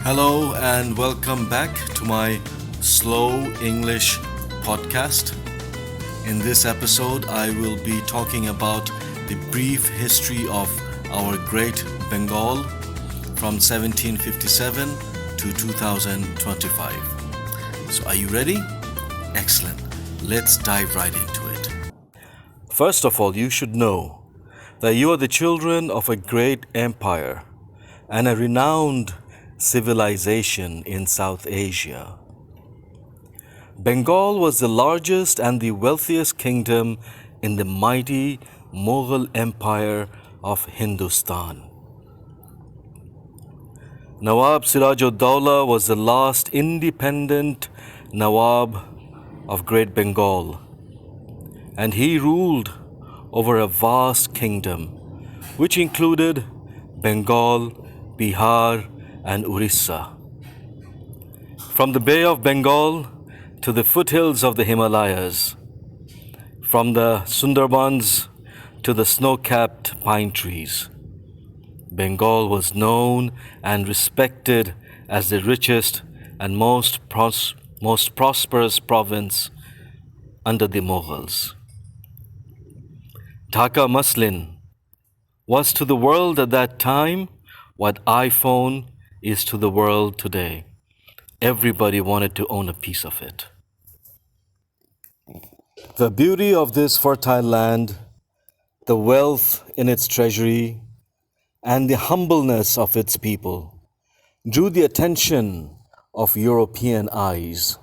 Hello and welcome back to my Slow English podcast. In this episode, I will be talking about the brief history of our great Bengal from 1757 to 2025. So, are you ready? Excellent. Let's dive right into it. First of all, you should know that you are the children of a great empire and a renowned civilization in South Asia. Bengal was the largest and the wealthiest kingdom in the mighty Mughal Empire of Hindustan. Nawab Siraj-ud-Dawla was the last independent Nawab of Great Bengal, and he ruled over a vast kingdom which included Bengal, Bihar, and Orissa. From the Bay of Bengal to the foothills of the Himalayas, from the Sundarbans to the snow-capped pine trees, Bengal was known and respected as the richest and most prosperous province under the Mughals. Dhaka muslin was to the world at that time what iPhone is to the world today. Everybody wanted to own a piece of it. The beauty of this fertile land, the wealth in its treasury, and the humbleness of its people drew the attention of European eyes.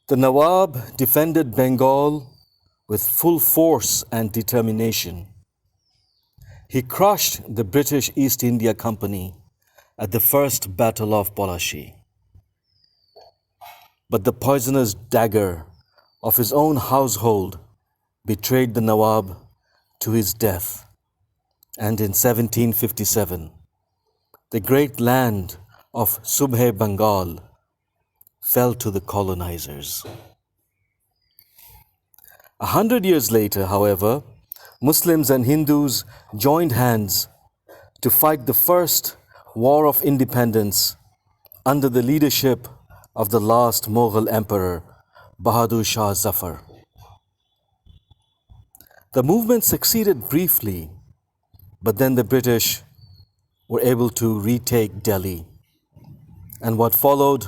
The Nawab defended Bengal with full force and determination. He crushed the British East India Company at the First Battle of Polashi. But the poisonous dagger of his own household betrayed the Nawab to his death. And in 1757, the great land of Subhe Bengal fell to the colonizers. 100 years later, however, Muslims and Hindus joined hands to fight the first War of Independence under the leadership of the last Mughal emperor, Bahadur Shah Zafar. The movement succeeded briefly, but then the British were able to retake Delhi, and what followed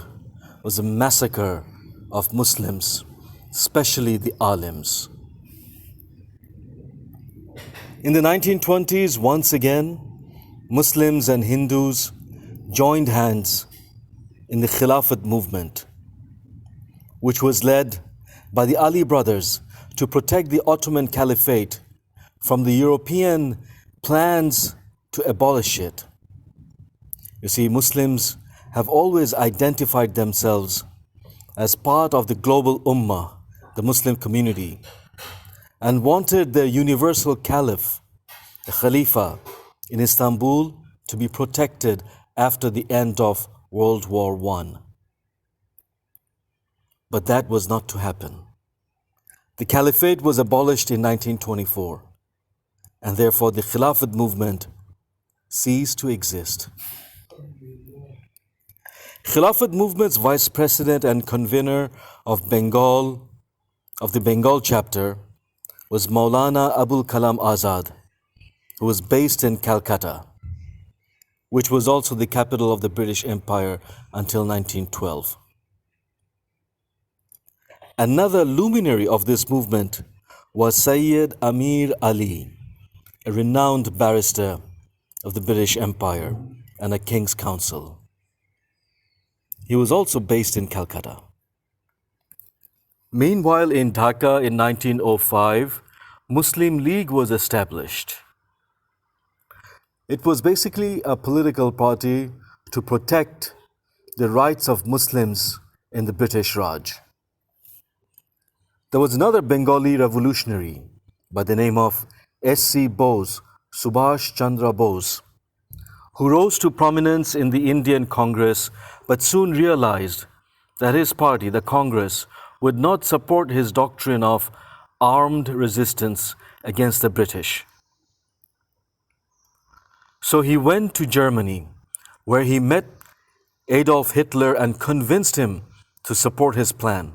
was a massacre of Muslims, especially the Alims. In the 1920s, once again, Muslims and Hindus joined hands in the Khilafat movement, which was led by the Ali brothers to protect the Ottoman Caliphate from the European plans to abolish it. You see, Muslims have always identified themselves as part of the global Ummah, the Muslim community, and wanted their universal caliph, the Khalifa, in Istanbul to be protected after the end of World War I. But that was not to happen. The Caliphate was abolished in 1924, and therefore the Khilafat movement ceased to exist. Khilafat movement's vice president and convener of the Bengal chapter, was Maulana Abul Kalam Azad, who was based in Calcutta, which was also the capital of the British Empire until 1912. Another luminary of this movement was Sayyid Amir Ali, a renowned barrister of the British Empire and a King's Counsel. He was also based in Calcutta. Meanwhile, in Dhaka in 1905, Muslim League was established. It was basically a political party to protect the rights of Muslims in the British Raj. There was another Bengali revolutionary by the name of S.C. Bose, Subhash Chandra Bose, who rose to prominence in the Indian Congress but soon realized that his party, the Congress, would not support his doctrine of armed resistance against the British. So he went to Germany, where he met Adolf Hitler and convinced him to support his plan.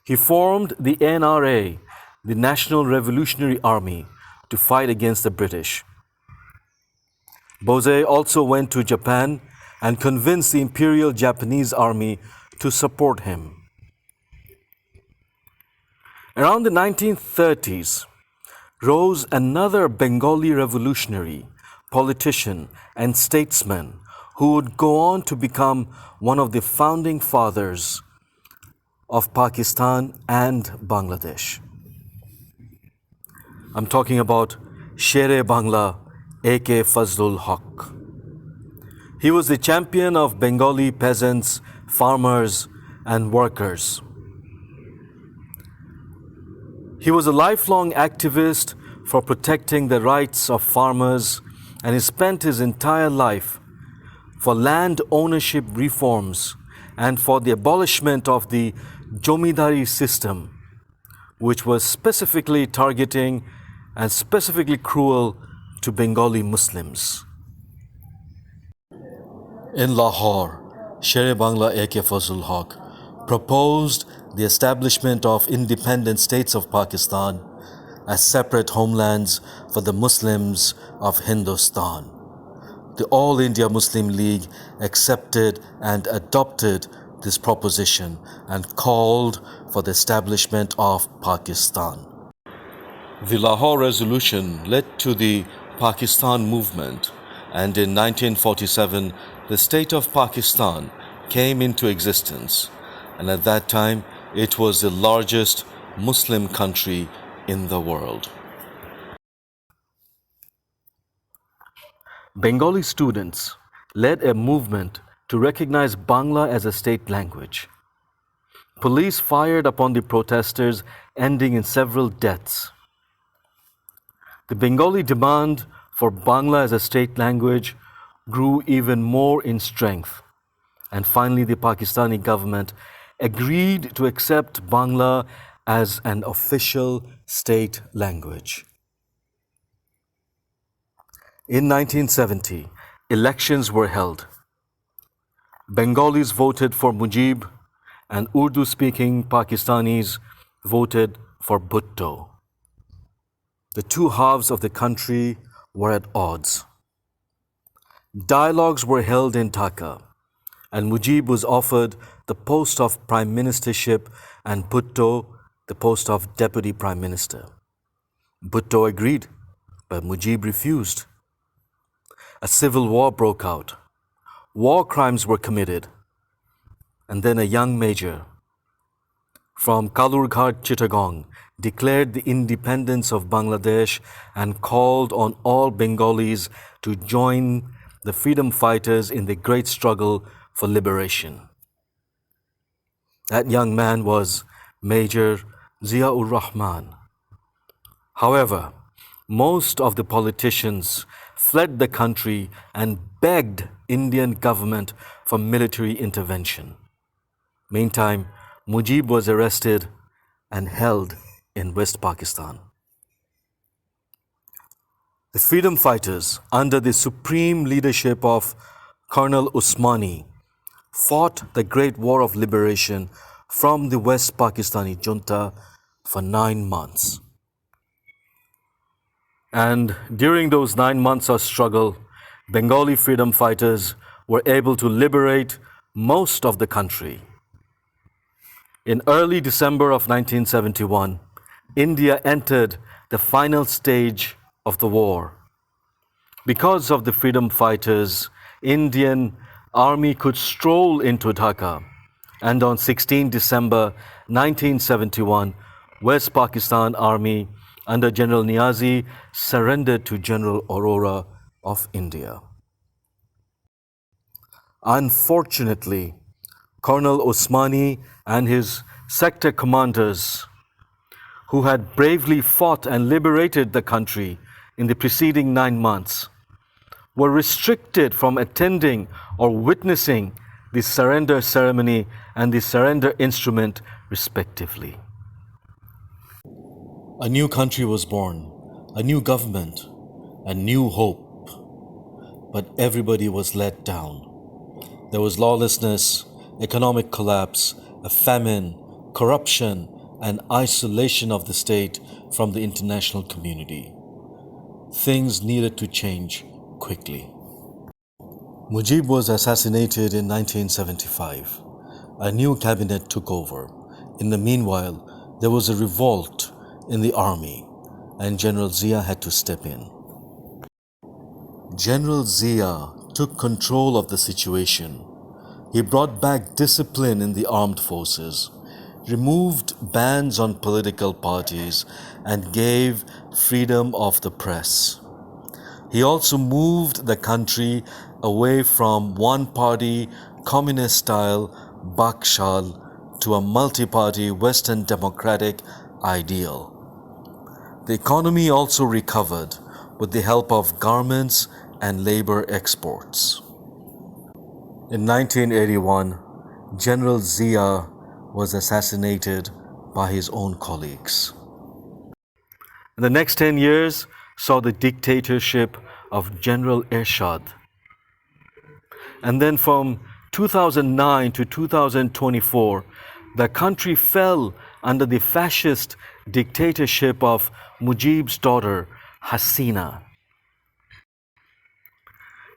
He formed the NRA, the National Revolutionary Army, to fight against the British. Bose also went to Japan and convinced the Imperial Japanese Army to support him. Around the 1930s rose another Bengali revolutionary, politician, and statesman who would go on to become one of the founding fathers of Pakistan and Bangladesh. I'm talking about Sher-e Bangla, A.K. Fazlul Haq. He was the champion of Bengali peasants, farmers, and workers. He was a lifelong activist for protecting the rights of farmers, and he spent his entire life for land ownership reforms and for the abolishment of the Jomidari system, which was specifically targeting and specifically cruel to Bengali Muslims. In Lahore, Sher-e Bangla A.K. Fazlul Haq proposed the establishment of independent states of Pakistan as separate homelands for the Muslims of Hindustan. The All India Muslim League accepted and adopted this proposition and called for the establishment of Pakistan. The Lahore Resolution led to the Pakistan movement, and in 1947 the state of Pakistan came into existence, and at that time it was the largest Muslim country in the world. Bengali students led a movement to recognize Bangla as a state language. Police fired upon the protesters, ending in several deaths. The Bengali demand for Bangla as a state language grew even more in strength, and finally the Pakistani government agreed to accept Bangla as an official state language. In 1970, elections were held. Bengalis voted for Mujib, and Urdu-speaking Pakistanis voted for Bhutto. The two halves of the country were at odds. Dialogues were held in Dhaka, and Mujib was offered the post of Prime Ministership and Bhutto the post of Deputy Prime Minister. Bhutto agreed, but Mujib refused. A civil war broke out. War crimes were committed, and then a young major from Kalurghat, Chittagong, declared the independence of Bangladesh and called on all Bengalis to join the freedom fighters in the great struggle for liberation. That young man was Major Zia-ur Rahman. However, most of the politicians fled the country and begged Indian government for military intervention. Meantime, Mujib was arrested and held in West Pakistan. The freedom fighters, under the supreme leadership of Colonel Usmani, fought the Great War of Liberation from the West Pakistani junta for 9 months. And during those 9 months of struggle, Bengali freedom fighters were able to liberate most of the country. In early December of 1971, India entered the final stage of the war. Because of the freedom fighters, Indian army could stroll into Dhaka, and on 16 December 1971, West Pakistan Army under General Niazi surrendered to General Aurora of India. Unfortunately, Colonel Osmani and his sector commanders, who had bravely fought and liberated the country in the preceding 9 months, were restricted from attending or witnessing the surrender ceremony and the surrender instrument respectively. A new country was born, a new government, a new hope, but everybody was let down. There was lawlessness, economic collapse, a famine, corruption, and isolation of the state from the international community. Things needed to change quickly. Mujib was assassinated in 1975. A new cabinet took over. In the meanwhile, there was a revolt in the army, and General Zia had to step in. General Zia took control of the situation. He brought back discipline in the armed forces, removed bans on political parties, and gave freedom of the press. He also moved the country away from one-party, communist-style Bakshal to a multi-party Western democratic ideal. The economy also recovered with the help of garments and labor exports. In 1981, General Zia was assassinated by his own colleagues. The next 10 years saw the dictatorship of General Ershad. And then from 2009 to 2024, the country fell under the fascist dictatorship of Mujib's daughter, Hasina.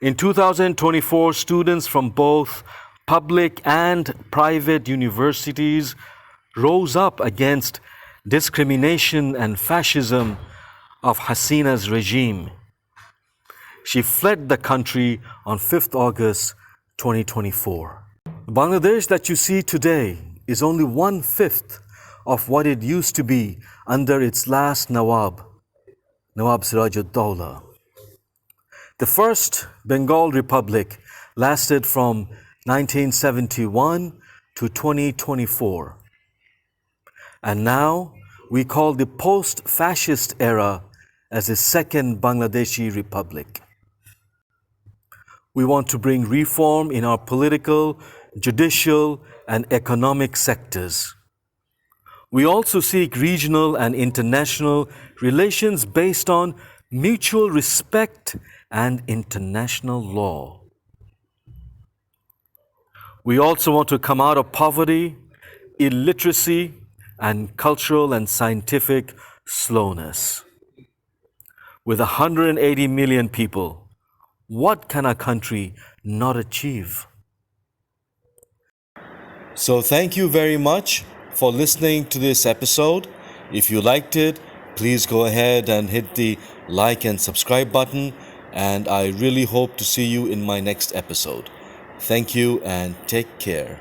In 2024, students from both public and private universities rose up against discrimination and fascism of Hasina's regime. She fled the country on 5th August 2024. The Bangladesh that you see today is only 1/5 of what it used to be under its last Nawab Siraj-ud-Dawla. The first Bengal Republic lasted from 1971 to 2024. And now we call the post-fascist era as the second Bangladeshi Republic. We want to bring reform in our political, judicial, and economic sectors. We also seek regional and international relations based on mutual respect and international law. We also want to come out of poverty, illiteracy, and cultural and scientific slowness. With 180 million people, what can a country not achieve? So thank you very much for listening to this episode. If you liked it, please go ahead and hit the like and subscribe button, and I really hope to see you in my next episode. Thank you and take care.